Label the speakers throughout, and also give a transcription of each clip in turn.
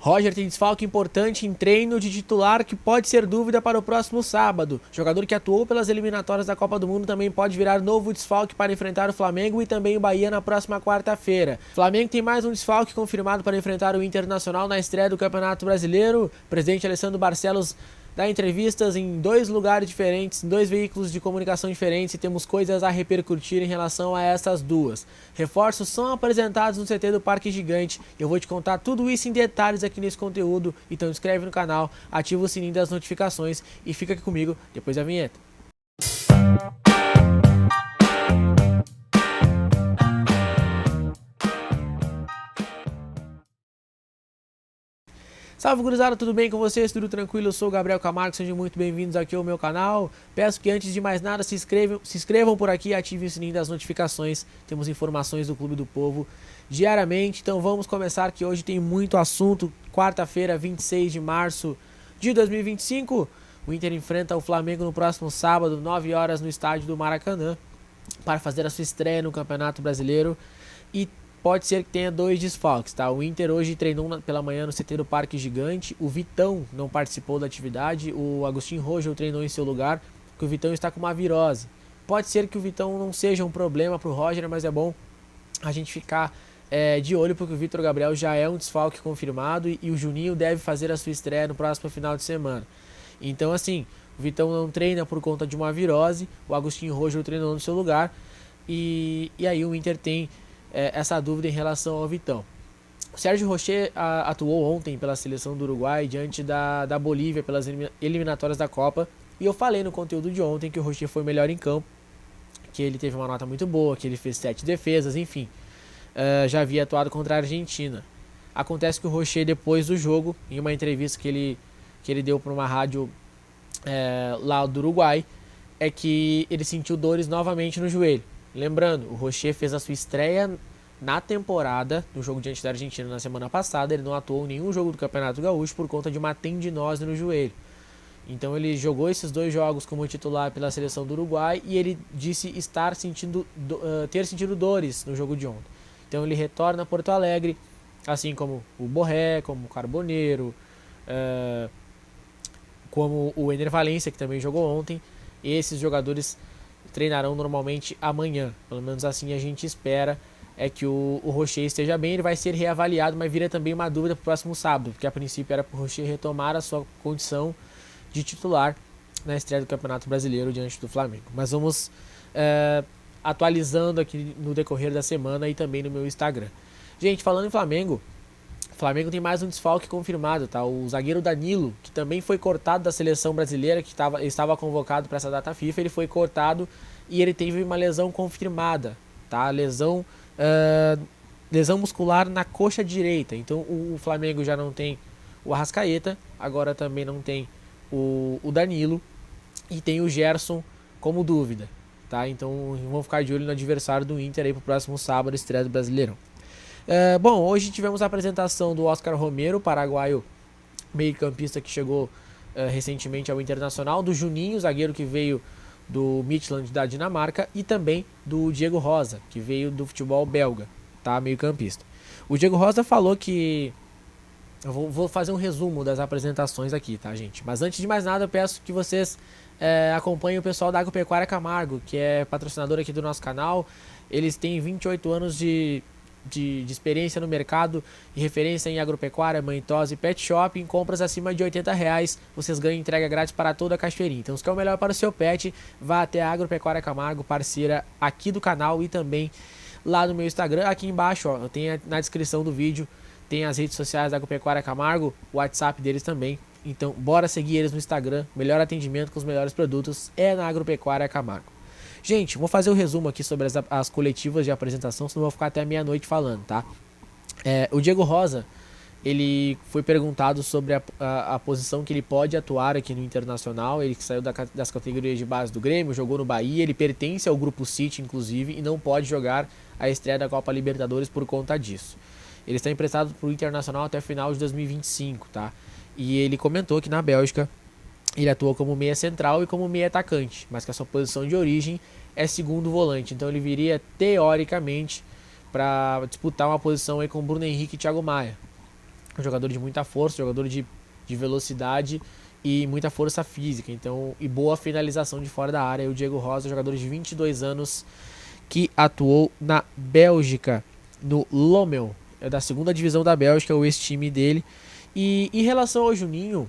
Speaker 1: Roger tem desfalque importante em treino de titular que pode ser dúvida para o próximo sábado. Jogador que atuou pelas eliminatórias da Copa do Mundo também pode virar novo desfalque para enfrentar o Flamengo e também o Bahia na próxima quarta-feira. Flamengo tem mais um desfalque confirmado para enfrentar o Internacional na estreia do Campeonato Brasileiro. O presidente Alessandro Barcelos dá entrevistas em 2 lugares diferentes, em 2 veículos de comunicação diferentes, e temos coisas a repercutir em relação a essas duas. Reforços são apresentados no CT do Parque Gigante. Eu vou te contar tudo isso em detalhes aqui nesse conteúdo, então inscreve no canal, ativa o sininho das notificações e fica aqui comigo depois da vinheta. Salve, gurizada, tudo bem com vocês? Tudo tranquilo? Eu sou o Gabriel Camargo, sejam muito bem-vindos aqui ao meu canal. Peço que antes de mais nada se inscrevam por aqui e ativem o sininho das notificações. Temos informações do Clube do Povo diariamente, então vamos começar que hoje tem muito assunto. Quarta-feira, 26 de março de 2025, o Inter enfrenta o Flamengo no próximo sábado, 9 horas no estádio do Maracanã, para fazer a sua estreia no Campeonato Brasileiro. E pode ser que tenha 2 desfalques, tá? O Inter hoje treinou pela manhã no CT do Parque Gigante. O Vitão não participou da atividade. O Agustin Rogel treinou em seu lugar, porque o Vitão está com uma virose. Pode ser que o Vitão não seja um problema para o Roger, mas é bom a gente ficar de olho, porque o Vitor Gabriel já é um desfalque confirmado e o Juninho deve fazer a sua estreia no próximo final de semana. Então, assim, o Vitão não treina por conta de uma virose. O Agustin Rogel treinou no seu lugar. E aí o Inter tem essa dúvida em relação ao Vitão. O Sérgio Rocher atuou ontem pela seleção do Uruguai diante da Bolívia pelas eliminatórias da Copa, e eu falei no conteúdo de ontem que o Rocher foi melhor em campo, que ele teve uma nota muito boa, que ele fez 7 defesas, enfim, já havia atuado contra a Argentina. Acontece que o Rocher, depois do jogo, em uma entrevista que ele deu para uma rádio lá do Uruguai, é que ele sentiu dores novamente no joelho. Lembrando, o Rocher fez a sua estreia na temporada no jogo diante da Argentina na semana passada. Ele não atuou em nenhum jogo do Campeonato Gaúcho por conta de uma tendinose no joelho. Então ele jogou esses 2 jogos como titular pela seleção do Uruguai e ele disse ter sentido dores no jogo de ontem. Então ele retorna a Porto Alegre, assim como o Borré, como o Carboneiro, como o Ener Valencia, que também jogou ontem. Esses jogadores treinarão normalmente amanhã, pelo menos assim a gente espera, que o Rocher esteja bem. Ele vai ser reavaliado, mas vira também uma dúvida para o próximo sábado, porque a princípio era para o Rocher retomar a sua condição de titular na estreia do Campeonato Brasileiro diante do Flamengo. Mas vamos atualizando aqui no decorrer da semana e também no meu Instagram. Gente, falando em Flamengo, o Flamengo tem mais um desfalque confirmado, tá? O zagueiro Danilo, que também foi cortado da seleção brasileira, que estava convocado para essa data FIFA, ele foi cortado e ele teve uma lesão confirmada, tá? Lesão muscular na coxa direita. Então o Flamengo já não tem o Arrascaeta, agora também não tem o Danilo e tem o Gerson como dúvida, tá? Então vamos ficar de olho no adversário do Inter aí pro próximo sábado, estreia do Brasileirão. Bom, hoje tivemos a apresentação do Oscar Romero, paraguaio meio-campista que chegou recentemente ao Internacional, do Juninho, zagueiro que veio do Midtjylland da Dinamarca, e também do Diego Rosa, que veio do futebol belga, tá? Meio-campista. O Diego Rosa falou que... Eu vou fazer um resumo das apresentações aqui, tá, gente? Mas antes de mais nada, eu peço que vocês acompanhem o pessoal da Agropecuária Camargo, que é patrocinador aqui do nosso canal. Eles têm 28 anos de experiência no mercado e referência em agropecuária, manitose e pet shop. Em compras acima de R$80 vocês ganham entrega grátis para toda a Cachoeirinha. Então, se quer o melhor para o seu pet, vá até a Agropecuária Camargo, parceira aqui do canal e também lá no meu Instagram. Aqui embaixo, ó, eu tenho na descrição do vídeo, tem as redes sociais da Agropecuária Camargo, o WhatsApp deles também. Então, bora seguir eles no Instagram. Melhor atendimento com os melhores produtos é na Agropecuária Camargo. Gente, vou fazer o resumo aqui sobre as coletivas de apresentação, senão eu vou ficar até meia-noite falando, tá? O Diego Rosa, ele foi perguntado sobre a posição que ele pode atuar aqui no Internacional. Ele que saiu das categorias de base do Grêmio, jogou no Bahia, ele pertence ao Grupo City, inclusive, e não pode jogar a estreia da Copa Libertadores por conta disso. Ele está emprestado para o Internacional até o final de 2025, tá? E ele comentou que na Bélgica ele atua como meia central e como meia atacante, mas que a sua posição de origem é segundo volante. Então ele viria, teoricamente, para disputar uma posição aí com Bruno Henrique e Thiago Maia. um jogador de muita força, jogador de velocidade e muita força física, então, e boa finalização de fora da área. O Diego Rosa, jogador de 22 anos, que atuou na Bélgica, no Lommel, é da segunda divisão da Bélgica, o ex-time dele. E em relação ao Juninho,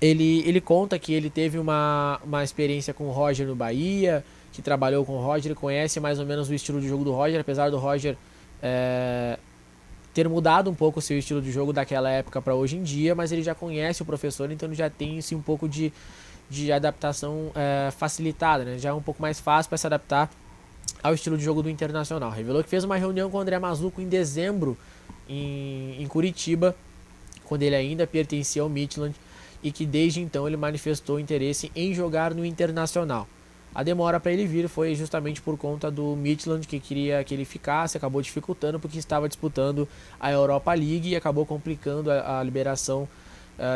Speaker 1: ele conta que ele teve uma experiência com o Roger no Bahia, que trabalhou com o Roger, conhece mais ou menos o estilo de jogo do Roger, apesar do Roger ter mudado um pouco o seu estilo de jogo daquela época para hoje em dia, mas ele já conhece o professor, então ele já tem assim, um pouco de adaptação facilitada, né? Já é um pouco mais fácil para se adaptar ao estilo de jogo do Internacional. Revelou que fez uma reunião com o André Mazzuco em dezembro em Curitiba, quando ele ainda pertencia ao Midtjylland, e que desde então ele manifestou interesse em jogar no Internacional. A demora para ele vir foi justamente por conta do Midtjylland, que queria que ele ficasse, acabou dificultando porque estava disputando a Europa League e acabou complicando a liberação,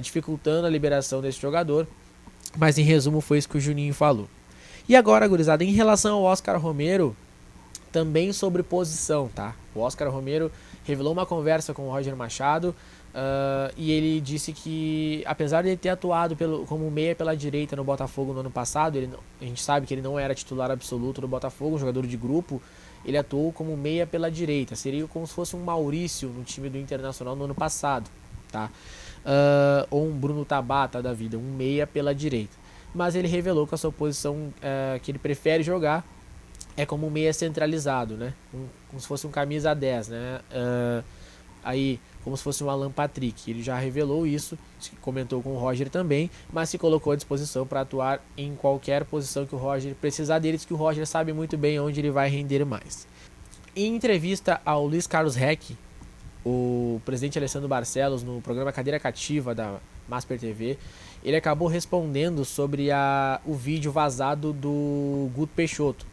Speaker 1: dificultando a liberação desse jogador. Mas em resumo foi isso que o Juninho falou. E agora, gurizada, em relação ao Oscar Romero, também sobre posição, tá? O Oscar Romero revelou uma conversa com o Roger Machado, e ele disse que, apesar de ele ter atuado como meia pela direita no Botafogo no ano passado, a gente sabe que ele não era titular absoluto do Botafogo, um jogador de grupo, ele atuou como meia pela direita, seria como se fosse um Maurício no time do Internacional no ano passado, tá? Ou um Bruno Tabata da vida, um meia pela direita. Mas ele revelou que a sua posição que ele prefere jogar é como um meia centralizado, né? Como se fosse um camisa 10, né? Aí, como se fosse um Alan Patrick. Ele já revelou isso, comentou com o Roger também, mas se colocou à disposição para atuar em qualquer posição que o Roger precisar deles, que o Roger sabe muito bem onde ele vai render mais. Em entrevista ao Luiz Carlos Reck, o presidente Alessandro Barcelos, no programa Cadeira Cativa da Masper TV, ele acabou respondendo sobre o vídeo vazado do Guto Peixoto,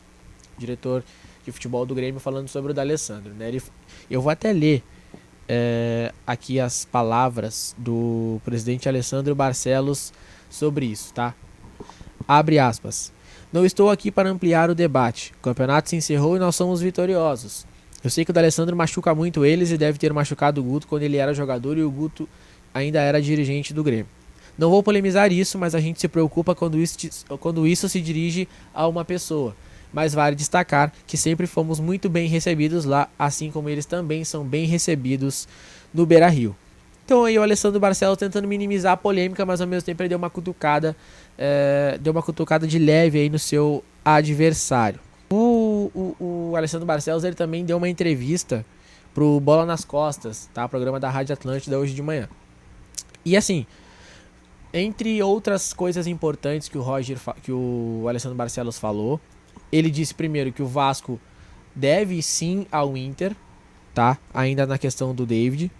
Speaker 1: diretor de futebol do Grêmio, falando sobre o D'Alessandro, né? Eu vou até ler aqui as palavras do presidente Alessandro Barcelos sobre isso, tá? Abre aspas. Não estou aqui para ampliar o debate. O campeonato se encerrou e nós somos vitoriosos. Eu sei que o D'Alessandro machuca muito eles e deve ter machucado o Guto quando ele era jogador e o Guto ainda era dirigente do Grêmio. Não vou polemizar isso, mas a gente se preocupa quando isso se dirige a uma pessoa. Mas vale destacar que sempre fomos muito bem recebidos lá, assim como eles também são bem recebidos no Beira-Rio. Então aí o Alessandro Barcelos tentando minimizar a polêmica, mas ao mesmo tempo ele deu uma cutucada de leve aí no seu adversário. O Alessandro Barcelos ele também deu uma entrevista pro Bola nas Costas, tá? Programa da Rádio Atlântida hoje de manhã. E assim, entre outras coisas importantes que o Alessandro Barcelos falou, ele disse primeiro que o Vasco deve sim ao Inter, tá? Ainda na questão do David,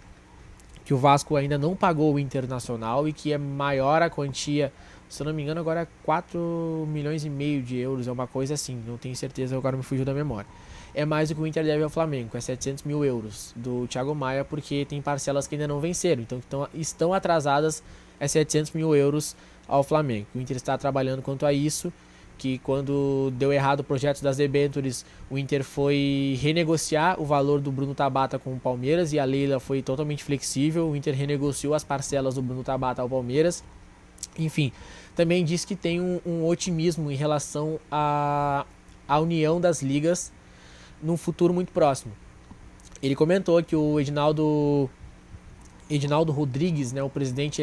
Speaker 1: que o Vasco ainda não pagou o Internacional e que é maior a quantia, se eu não me engano agora é 4 milhões e meio de euros, é uma coisa assim, não tenho certeza, agora me fugiu da memória. É mais do que o Inter deve ao Flamengo, é 700 mil euros do Thiago Maia, porque tem parcelas que ainda não venceram, então estão atrasadas 700 mil euros ao Flamengo. O Inter está trabalhando quanto a isso, que quando deu errado o projeto das debêntures, o Inter foi renegociar o valor do Bruno Tabata com o Palmeiras e a Leila foi totalmente flexível, o Inter renegociou as parcelas do Bruno Tabata ao Palmeiras. Enfim, também diz que tem um otimismo em relação à união das ligas num futuro muito próximo. Ele comentou que o Edinaldo Rodrigues, né, o presidente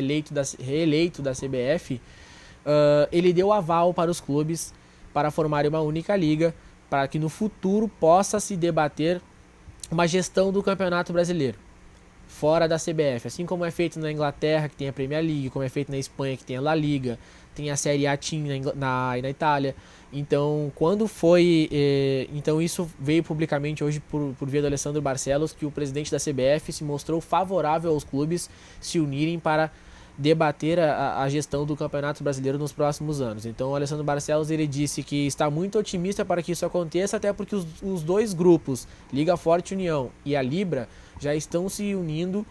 Speaker 1: reeleito da CBF, ele deu aval para os clubes para formarem uma única liga, para que no futuro possa se debater uma gestão do Campeonato Brasileiro fora da CBF, assim como é feito na Inglaterra, que tem a Premier League, como é feito na Espanha, que tem a La Liga, tem a Série A Team na Itália. Então, então isso veio publicamente hoje por via do Alessandro Barcelos, que o presidente da CBF se mostrou favorável aos clubes se unirem para debater a gestão do Campeonato Brasileiro nos próximos anos. Então o Alessandro Barcelos ele disse que está muito otimista para que isso aconteça, até porque os dois grupos, Liga Forte União e a Libra, já estão se unindo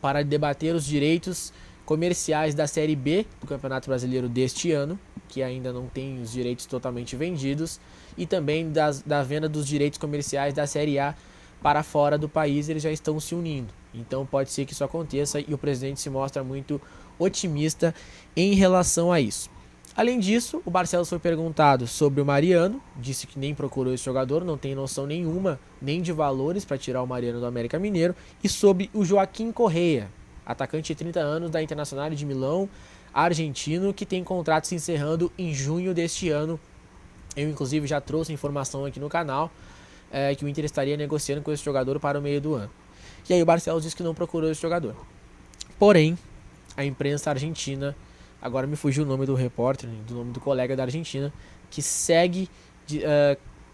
Speaker 1: para debater os direitos comerciais da Série B do Campeonato Brasileiro deste ano, que ainda não tem os direitos totalmente vendidos, e também da venda dos direitos comerciais da Série A para fora do país, eles já estão se unindo. Então pode ser que isso aconteça e o presidente se mostra muito otimista em relação a isso. Além disso, o Barcelos foi perguntado sobre o Mariano, disse que nem procurou esse jogador, não tem noção nenhuma, nem de valores para tirar o Mariano do América Mineiro, e sobre o Joaquim Correa, atacante de 30 anos da Internacional de Milão, argentino, que tem contrato se encerrando em junho deste ano. Eu, inclusive, já trouxe informação aqui no canal que o Inter estaria negociando com esse jogador para o meio do ano. E aí o Barcelos disse que não procurou esse jogador. Porém, a imprensa argentina, agora me fugiu o nome do repórter, do nome do colega da Argentina, que segue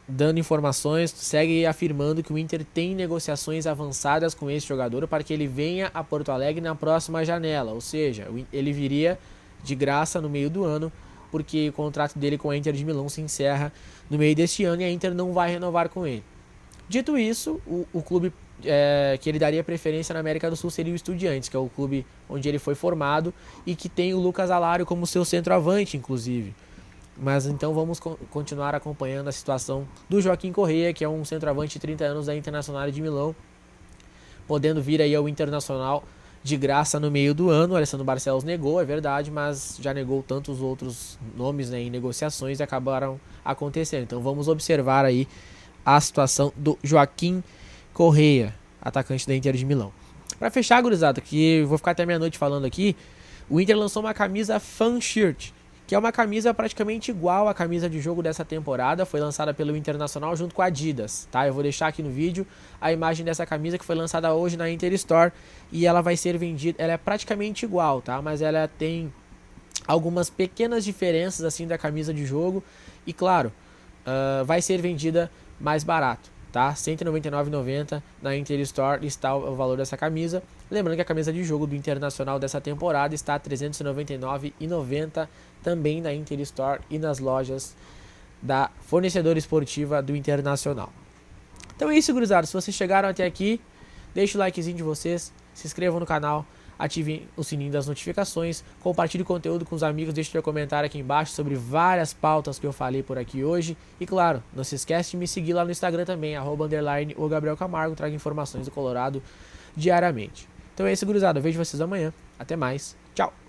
Speaker 1: dando informações, segue afirmando que o Inter tem negociações avançadas com esse jogador para que ele venha a Porto Alegre na próxima janela. Ou seja, ele viria de graça no meio do ano, porque o contrato dele com a Inter de Milão se encerra no meio deste ano e a Inter não vai renovar com ele. Dito isso, o clube que ele daria preferência na América do Sul seria o Estudiantes, que é o clube onde ele foi formado e que tem o Lucas Alario como seu centroavante, inclusive. Mas então vamos continuar acompanhando a situação do Joaquim Correa, que é um centroavante de 30 anos da Internacional de Milão, podendo vir aí ao Internacional de graça no meio do ano. O Alessandro Barcelos negou, é verdade, mas já negou tantos outros nomes, né, em negociações e acabaram acontecendo. Então vamos observar aí a situação do Joaquim Correa, atacante da Inter de Milão. Para fechar, gurizada, que eu vou ficar até meia-noite falando aqui, o Inter lançou uma camisa Fan Shirt, que é uma camisa praticamente igual à camisa de jogo dessa temporada, foi lançada pelo Internacional junto com a Adidas, tá? Eu vou deixar aqui no vídeo a imagem dessa camisa que foi lançada hoje na Inter Store e ela vai ser vendida, ela é praticamente igual, tá? Mas ela tem algumas pequenas diferenças assim da camisa de jogo e claro, vai ser vendida mais barato, tá? R$ 199,90 na Inter Store está o valor dessa camisa. Lembrando que a camisa de jogo do Internacional dessa temporada está a R$ 399,90 também na Inter Store e nas lojas da fornecedora esportiva do Internacional. Então é isso, gurizada. Se vocês chegaram até aqui, deixe o likezinho de vocês, se inscrevam no canal, ativem o sininho das notificações, compartilhe o conteúdo com os amigos, deixe seu comentário aqui embaixo sobre várias pautas que eu falei por aqui hoje. E claro, não se esquece de me seguir lá no Instagram também, @o Gabriel Camargo, trago informações do Colorado diariamente. Então é isso, gurizada, eu vejo vocês amanhã. Até mais, tchau!